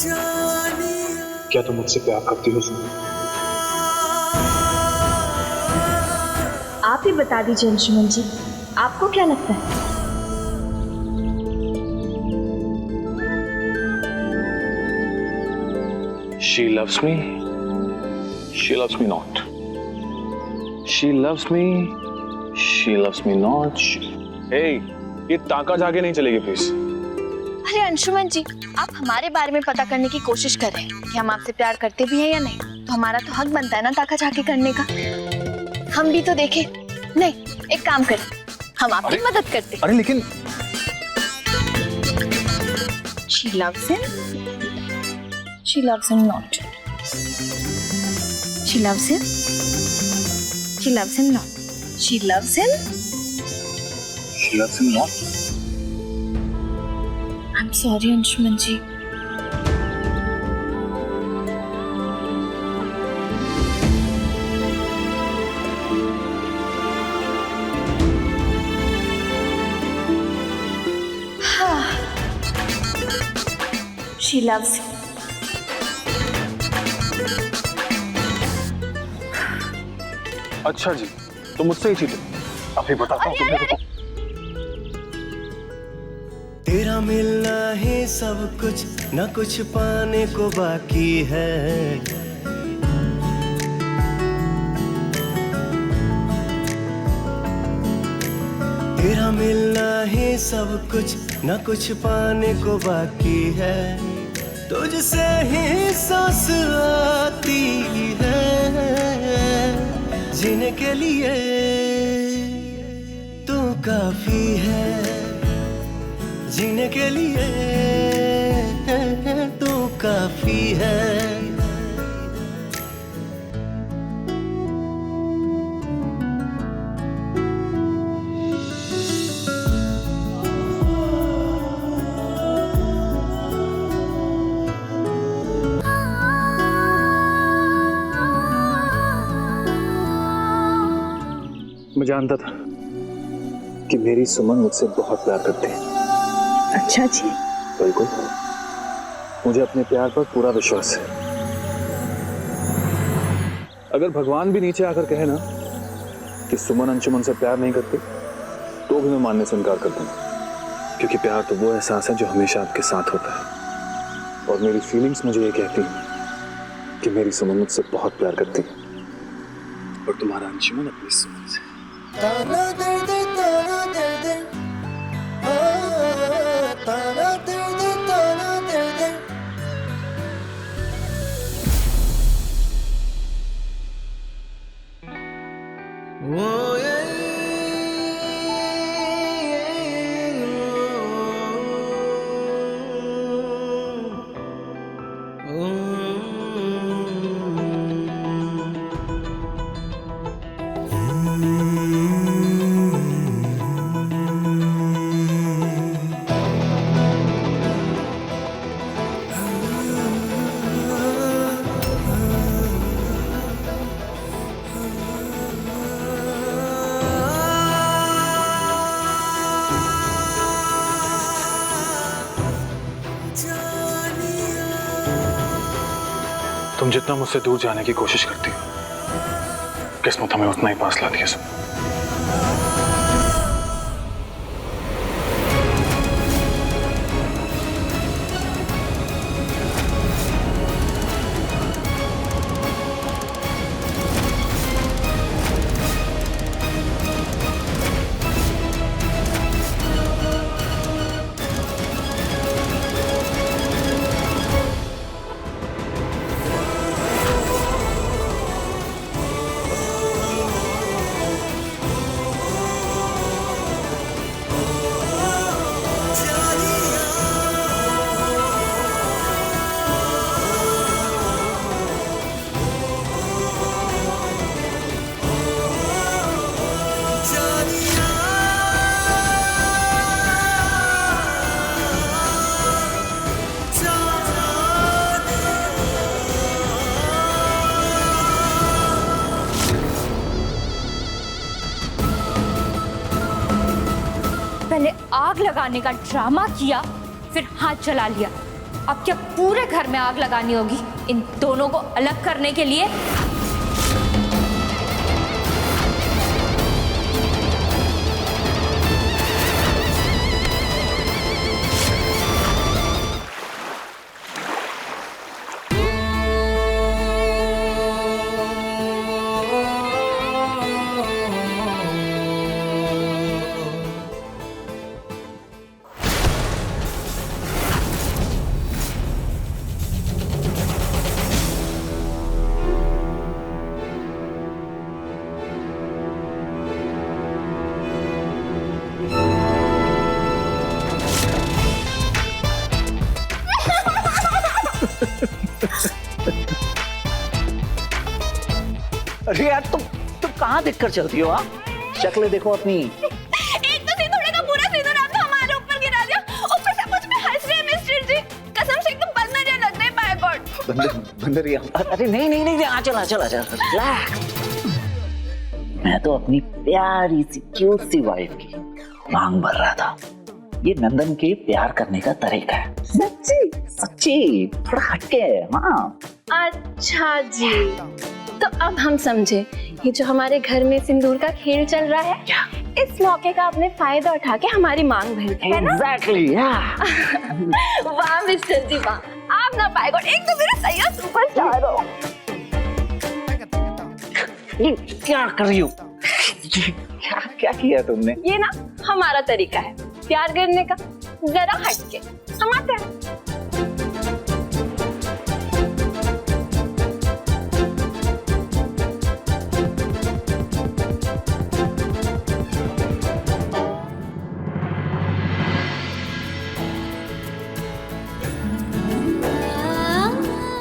क्या तुम मुझसे प्यार करती हो सुमन? आप ही बता दीजिए अंशुमन जी, आपको क्या लगता है? She loves me. She loves me not. She loves me. She loves me not. Hey, ये ताका झाके नहीं चलेगी प्लीज। अरे अंशुमन जी, आप हमारे बारे में पता करने की कोशिश कर रहे हैं कि हम आपसे प्यार करते भी हैं या नहीं। तो हमारा तो हक बनता है ना ताका झाकी करने का। हम भी तो देखें। नहीं, एक काम करें, हम आपकी मदद करते हैं। अरे लेकिन She loves him. She loves him not. She loves him. She loves him not. She loves him. she loves him not. I'm sorry Anshuman जी। हाँ, she loves him. अच्छा जी, तो मुझसे ही चीटे। अभी बताता हूँ तुम्हें। तेरा मिलना ही सब कुछ, न कुछ पाने को बाकी है। तेरा मिलना ही सब कुछ, न कुछ पाने को बाकी है। तुझसे ही सांस आती है, जीने के लिए तू काफी है। जीने के लिए तू काफी है। मैं जानता था कि मेरी सुमन मुझसे बहुत प्यार करती है। अच्छा जी। बिल्कुल, मुझे अपने प्यार पर पूरा विश्वास है। अगर भगवान भी नीचे आकर कहे ना कि सुमन अंशुमन से प्यार नहीं करती, तो भी मैं मानने से इनकार कर दूंगा, क्योंकि प्यार तो वो एहसास है जो हमेशा आपके साथ होता है। और मेरी फीलिंग्स मुझे ये कहती हैं कि मेरी सुमन मुझसे बहुत प्यार करती है, और तुम्हारा अंशुमन अपनी सुमन से। ताना दर्द, ताना दर्द, ताना दर्द, ताना दर्द। ओ ये तुम जितना मुझसे दूर जाने की कोशिश करती हो, किस्मत हमें उतना ही पास लाती है सुमन। पहले आग लगाने का ड्रामा किया, फिर हाथ जला लिया। अब क्या पूरे घर में आग लगानी होगी इन दोनों को अलग करने के लिए? अरे यार तुम कहाँ देखकर चलती हो? शक्लें देखो अपनी। एक तो सिंदूर का पूरा सिंदूर आपने हमारे ऊपर गिरा दिया, ऊपर से मुझ पे हंस रहे हैं मिस्टर जी। कसम से एकदम बंदर या लग रहे हैं, बाय गॉड। बंदर अरे नहीं आ चल रिलैक्स। मैं तो अपनी प्यारी सी क्यूट सी वाइफ की मांग भर रहा था। ये नंदन के प्यार करने का तरीका है। सच्ची थोड़ा हटके। हाँ अच्छा जी, तो अब हम समझे ये जो हमारे घर में सिंदूर का खेल चल रहा है, क्या? इस मौके का आपने फायदा उठा के हमारी मांग भर दी है ना? एग्जैक्टली वाह मिस्टर जी वाह, आप ना बाय गॉड एक तो मेरे सैया सुपरस्टार हो। ये क्या कर रही हो? क्या किया तुमने? ये ना हमारा तरीका है प्यार करने का, जरा हटके हम आते हैं।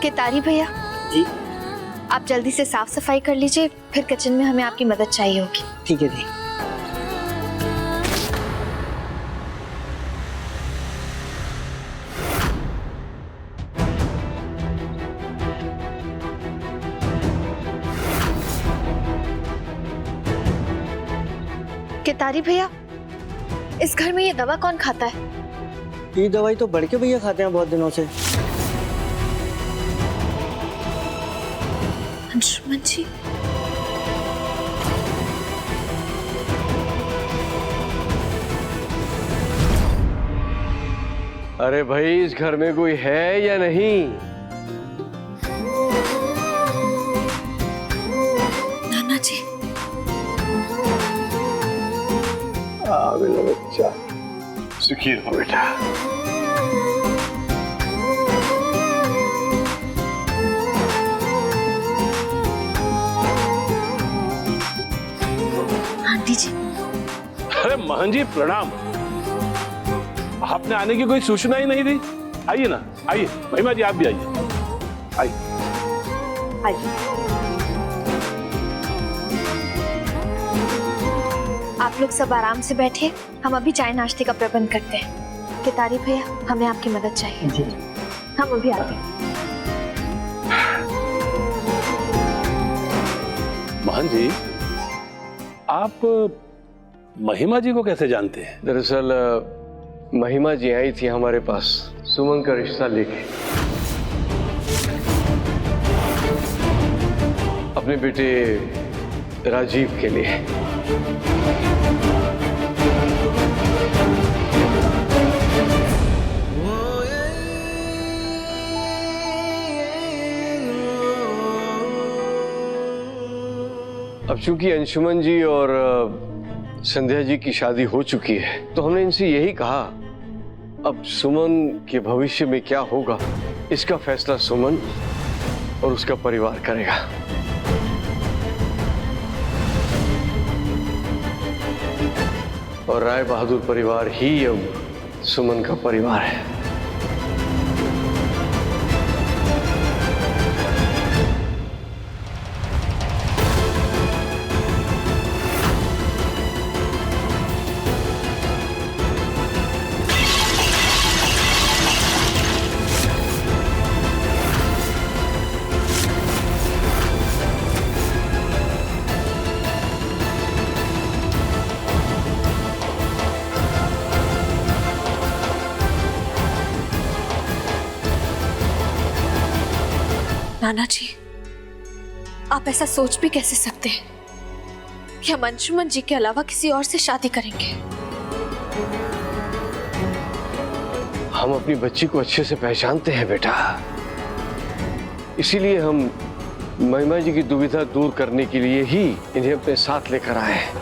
केतारी भैया जी आप जल्दी से साफ सफाई कर लीजिए, फिर किचन में हमें आपकी मदद चाहिए होगी। ठीक है जी। केतारी भैया इस घर में ये दवा कौन खाता है? ये दवाई तो बड़के भैया खाते हैं बहुत दिनों से। अंशुमन जी अरे भाई इस घर में कोई है या नहीं? नाना जी मेरा बच्चा सुखी रहो बेटा। आंटी जी अरे महन जी प्रणाम। आपने आने की कोई सूचना ही नहीं दी। आइए ना, आइए महिमा जी, आप भी आइए। आइए आप लोग सब आराम से बैठिए, हम अभी चाय नाश्ते का प्रबंध करते हैं। केतारी भैया हमें आपकी मदद चाहिए जी। हम अभी आते हैं। महन जी आप महिमा जी को कैसे जानते हैं? दरअसल महिमा जी आई थी हमारे पास सुमन का रिश्ता लेके, अपने बेटे राजीव के लिए। अब चूंकि अंशुमन जी और संध्या जी की शादी हो चुकी है, तो हमने इनसे यही कहा अब सुमन के भविष्य में क्या होगा इसका फैसला सुमन और उसका परिवार करेगा। और राय बहादुर परिवार ही अब सुमन का परिवार है। नाना जी, आप ऐसा सोच भी कैसे सकते हैं कि हम अंशुमन जी के अलावा किसी और से शादी करेंगे? हम अपनी बच्ची को अच्छे से पहचानते हैं बेटा, इसीलिए हम महिमा जी की दुविधा दूर करने के लिए ही इन्हें अपने साथ लेकर आए हैं।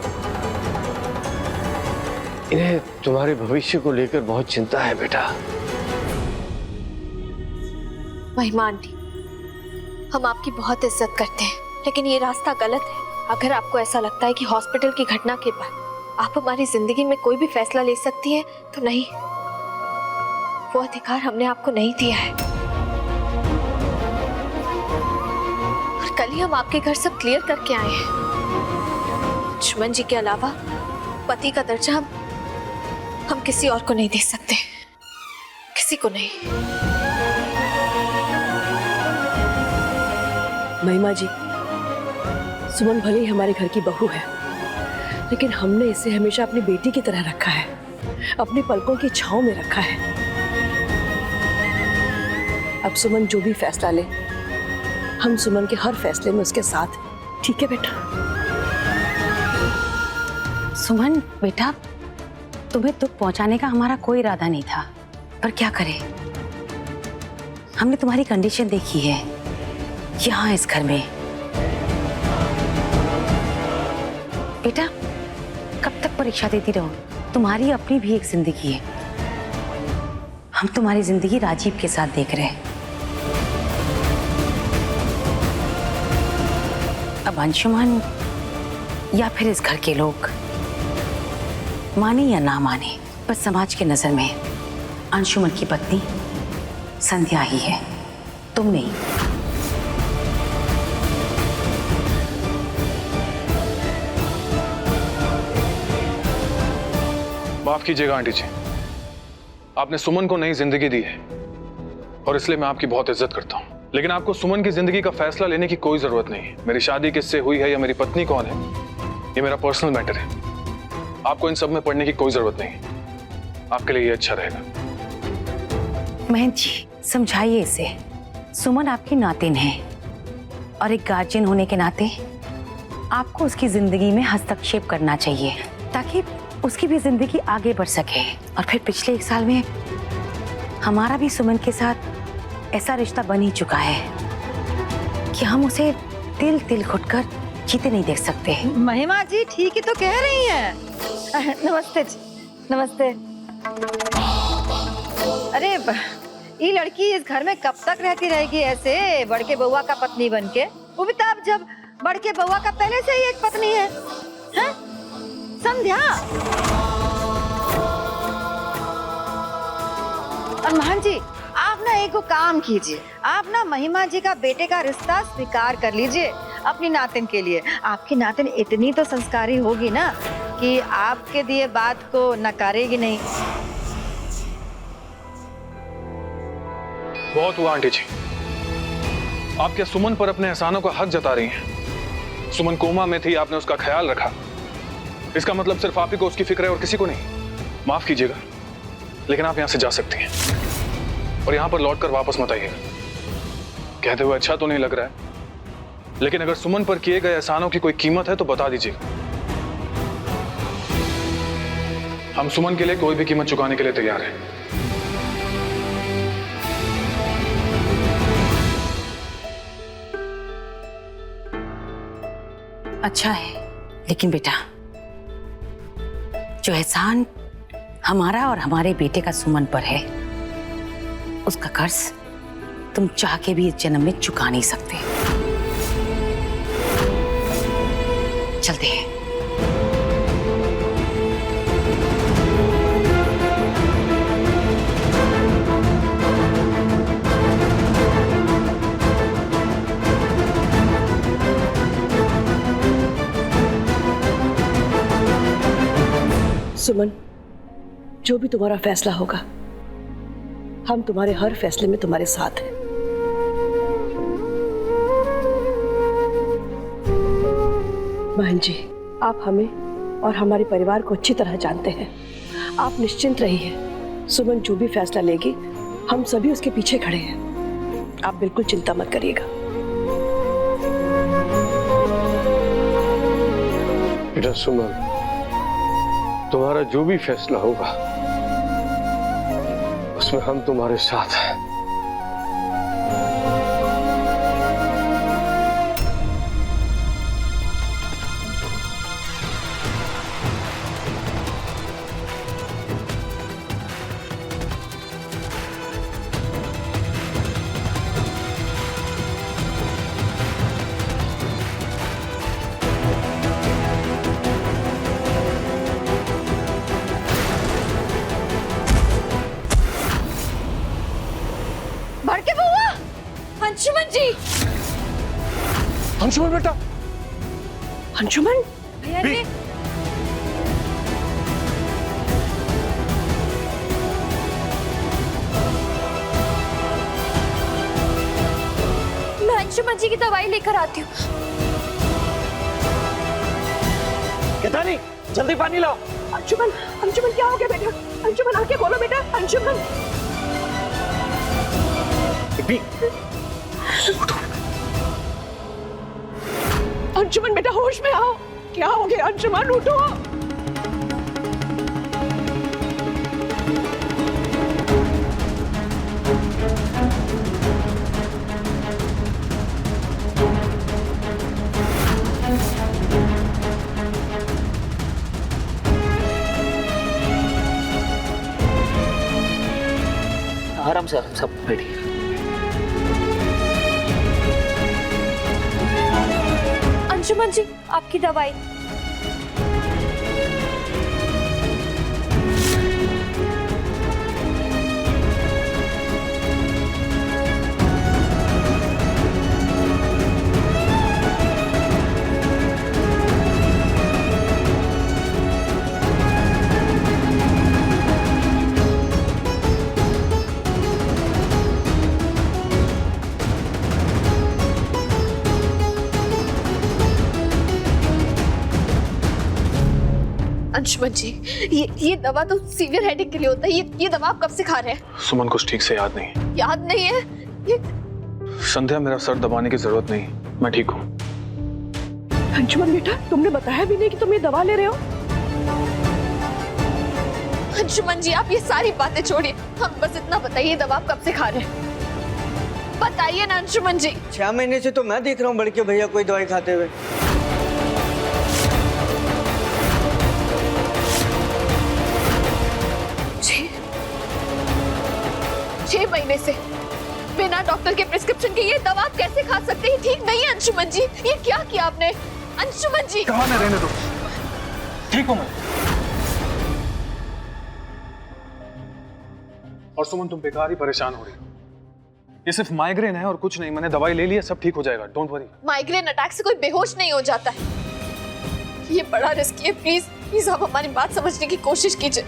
इन्हें तुम्हारे भविष्य को लेकर बहुत चिंता है बेटा। महिमा आंटी, हम आपकी बहुत इज्जत करते हैं, लेकिन ये रास्ता गलत है। अगर आपको ऐसा लगता है कि हॉस्पिटल की घटना के बाद आप हमारी जिंदगी में कोई भी फैसला ले सकती हैं, तो नहीं, वो अधिकार हमने आपको नहीं दिया है। और कल ही हम आपके घर सब क्लियर करके आए हैं। अंशुमन जी के अलावा पति का दर्जा हम किसी और को नहीं दे सकते, किसी को नहीं। महिमा जी, सुमन भले ही हमारे घर की बहू है, लेकिन हमने इसे हमेशा अपनी बेटी की तरह रखा है, अपनी पलकों की छांव में रखा है। अब सुमन जो भी फैसला ले, हम सुमन के हर फैसले में उसके साथ। ठीक है बेटा? सुमन बेटा, तुम्हें दुख पहुंचाने का हमारा कोई इरादा नहीं था, पर क्या करें, हमने तुम्हारी कंडीशन देखी है यहाँ इस घर में। बेटा, कब तक परीक्षा देती रहो? तुम्हारी अपनी भी एक जिंदगी है। हम तुम्हारी जिंदगी राजीव के साथ देख रहे हैं। अब अंशुमन या फिर इस घर के लोग माने या ना माने, पर समाज के नजर में अंशुमन की पत्नी संध्या ही है, तुम नहीं। माफ कीजिएगा आंटी जी, आपने सुमन को नई जिंदगी दी है और इसलिए मैं आपकी बहुत इज्जत करता हूँ, लेकिन आपको सुमन की जिंदगी का फैसला लेने की कोई जरूरत नहीं है। मेरी शादी किससे हुई है या मेरी पत्नी कौन है, ये मेरा पर्सनल मैटर है। आपको इन सब में पढ़ने की कोई जरूरत नहीं है, आपके लिए ये अच्छा रहेगा। महंत जी, समझाइए इसे। सुमन आपकी नातिन है और एक गार्जियन होने के नाते आपको उसकी जिंदगी में हस्तक्षेप करना चाहिए, ताकि उसकी भी जिंदगी आगे बढ़ सके। और फिर पिछले 1 साल में हमारा भी सुमन के साथ ऐसा रिश्ता बन ही चुका है कि हम उसे तिल तिल घुटकर जीते नहीं देख सकते। महिमा जी ठीक ही तो कह रही हैं। नमस्ते जी, नमस्ते। अरे ये लड़की इस घर में कब तक रहती रहेगी ऐसे बड़के बउआ का पत्नी बनके? वो भी तब जब बड़के बउआ का पहले से ही एक पत्नी है, हैं? संध्या। और महन जी, आप ना एक काम कीजिए, आप ना महिमा जी का बेटे का रिश्ता स्वीकार कर लीजिए अपनी नातिन के लिए। आपकी नातिन इतनी तो संस्कारी होगी ना कि आपके दिए बात को नकारेगी नहीं। बहुत हुआ आंटी जी, आप क्या सुमन पर अपने एहसानों का हक जता रही हैं? सुमन कोमा में थी, आपने उसका ख्याल रखा, इसका मतलब सिर्फ आप ही को उसकी फिक्र है और किसी को नहीं। माफ कीजिएगा, लेकिन आप यहां से जा सकती हैं और यहां पर लौटकर वापस मत आइएगा। कहते हुए अच्छा तो नहीं लग रहा है, लेकिन अगर सुमन पर किए गए एहसानों की कोई कीमत है तो बता दीजिएगा। हम सुमन के लिए कोई भी कीमत चुकाने के लिए तैयार हैं। अच्छा है, लेकिन बेटा, जो एहसान हमारा और हमारे बेटे का सुमन पर है, उसका कर्ज तुम चाह के भी इस जन्म में चुका नहीं सकते। चलते हैं। सुमन, जो भी तुम्हारा फैसला होगा, हम तुम्हारे हर फैसले में तुम्हारे साथ हैं। बहन जी, आप हमें और हमारे परिवार को अच्छी तरह जानते हैं। आप निश्चिंत रहिए, सुमन जो भी फैसला लेगी, हम सभी उसके पीछे खड़े हैं। आप बिल्कुल चिंता मत करिएगा। बेटा सुमन, तुम्हारा जो भी फैसला होगा उसमें हम तुम्हारे साथ हैं। भड़के बुआ, अंशुमन जी। अंशुमन बेटा, अंशुमन भैया जी, मैं अंशुमन जी की दवाई लेकर आती हूँ। केदारी, जल्दी पानी लाओ। अंशुमन, अंशुमन क्या हो गया बेटा? अंशुमन आके बोलो बेटा, अंशुमन। अंशुमन बेटा होश में आओ, क्या हो गया? अंशुमन उठो। आराम से, आराम से बैठिए। अंशुमन जी, आपकी दवाई। अंशुमन जी, ये दवा तो सीवियर हेडेक के लिए होता है। ये दवा आप कब से खा रहे हैं? सुमन कुछ ठीक से याद नहीं। याद नहीं है? ये संध्या, मेरा सर दबाने की जरूरत नहीं, मैं ठीक हूँ। अंशुमन बेटा, तुमने बताया भी नहीं कि तुम ये दवा ले रहे हो। अंशुमन जी, आप ये सारी बातें छोड़िए, हम बस इतना बताइए दवा आप कब से खा रहे हैं? बताइए ना अंशुमन जी। 6 महीने से तो मैं देख रहा हूँ बड़के भैया कोई दवाई खाते हुए। 6 महीने से बिना डॉक्टर के प्रिस्क्रिप्शन के ये दवा आप कैसे खा सकते हैं? ठीक नहीं है अंशुमन जी, ये क्या किया आपने? अंशुमन जी, कहा मैं रहने दो, ठीक हूं मैं। और सुमन, तुम बेकार ही परेशान हो रही हो। ये सिर्फ माइग्रेन है और कुछ नहीं। मैंने दवाई ले ली है, सब ठीक हो जाएगा, डोंट वरी। माइग्रेन अटैक से कोई बेहोश नहीं हो जाता है। ये बड़ा रिस्की है। प्लीज प्लीज आप हमारी बात समझने की कोशिश कीजिए।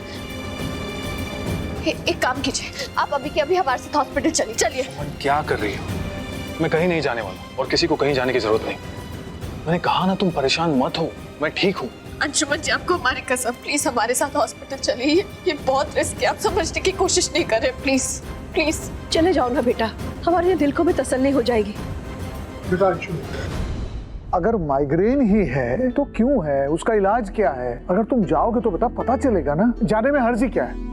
एक काम कीजिए, आप अभी के अभी हमारे साथ हॉस्पिटल चलिए। चलिए। क्या कर रही हो? मैं कहीं नहीं जाने वाला और किसी को कहीं जाने की जरूरत नहीं। मैंने कहा ना, तुम परेशान मत हो, मैं ठीक हूँ। अंशुमन जी, आपको हमारी कसम, प्लीज हमारे साथ हॉस्पिटल चलिए। ये बहुत रिस्क है, आप समझने की कोशिश नहीं कर रहे। प्लीज प्लीज चले जाओ ना बेटा, हमारे दिल को भी तसल्ली हो जाएगी। बेटा अंशु, अगर माइग्रेन ही है तो क्यों है, उसका इलाज क्या है? अगर तुम जाओगे तो पता चलेगा ना, जाने में हर्जी क्या है?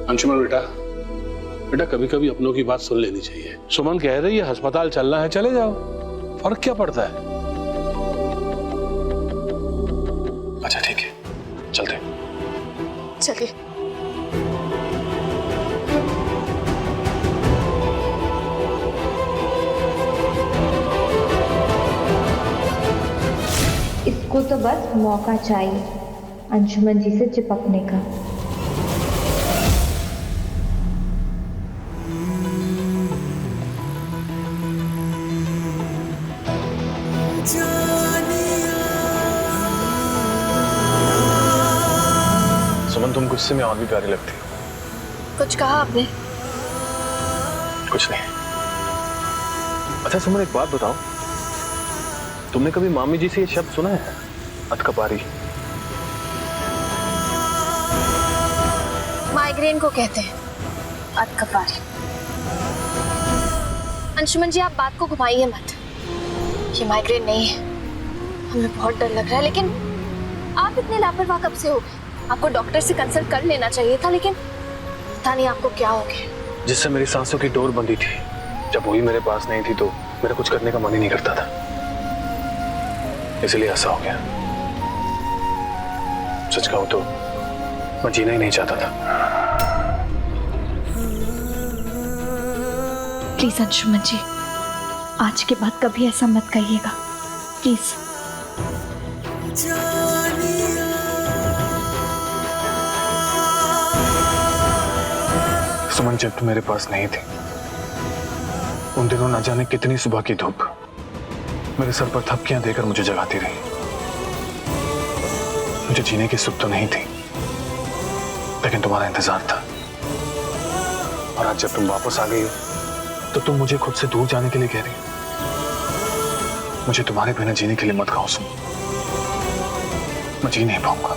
अंशुमन बेटा कभी कभी अपनों की बात सुन लेनी चाहिए। सुमन कह रही है अस्पताल चलना है, चले जाओ, फर्क क्या पड़ता है? अच्छा ठीक है, चलते हैं। चलिए। इसको तो बस मौका चाहिए अंशुमन जी से चिपकने का। सुमन, तुम गुस्से में और भी प्यारी लगती हो। कुछ कहा आपने? कुछ नहीं। अच्छा सुमन, एक बात बताओ, तुमने कभी मामी जी से ये शब्द सुना है, अधकपारी? माइग्रेन को कहते हैं अधकपारी। अंशुमन जी, आप बात को घुमाइए मत। ये माइग्रेन नहीं है, हमें बहुत डर लग रहा है, लेकिन आप इतने लापरवाह कब से हो गए? आपको डॉक्टर से कंसल्ट कर लेना चाहिए था, लेकिन पता नहीं आपको क्या हो गया। जिससे मेरी सांसों की डोर बंधी थी, जब वही मेरे पास नहीं थी तो मेरा कुछ करने का मन ही नहीं करता था, इसलिए ऐसा हो गया। सच कहूं तो मैं जीना ही नहीं चाहता था। प्लीज अंशुमन जी, आज के बाद कभी ऐसा मत कहिएगा, प्लीज। सुमन, जब तुम मेरे पास नहीं थी उन दिनों न जाने कितनी सुबह की धूप मेरे सर पर थपकियां देकर मुझे जगाती रही। मुझे जीने की सुख तो नहीं थी, लेकिन तुम्हारा इंतजार था। और आज जब तुम वापस आ गई हो तो तुम मुझे खुद से दूर जाने के लिए कह रही हो। मुझे तुम्हारे बिना जीने के लिए मत कहो सुमन, मैं जी नहीं पाऊंगा।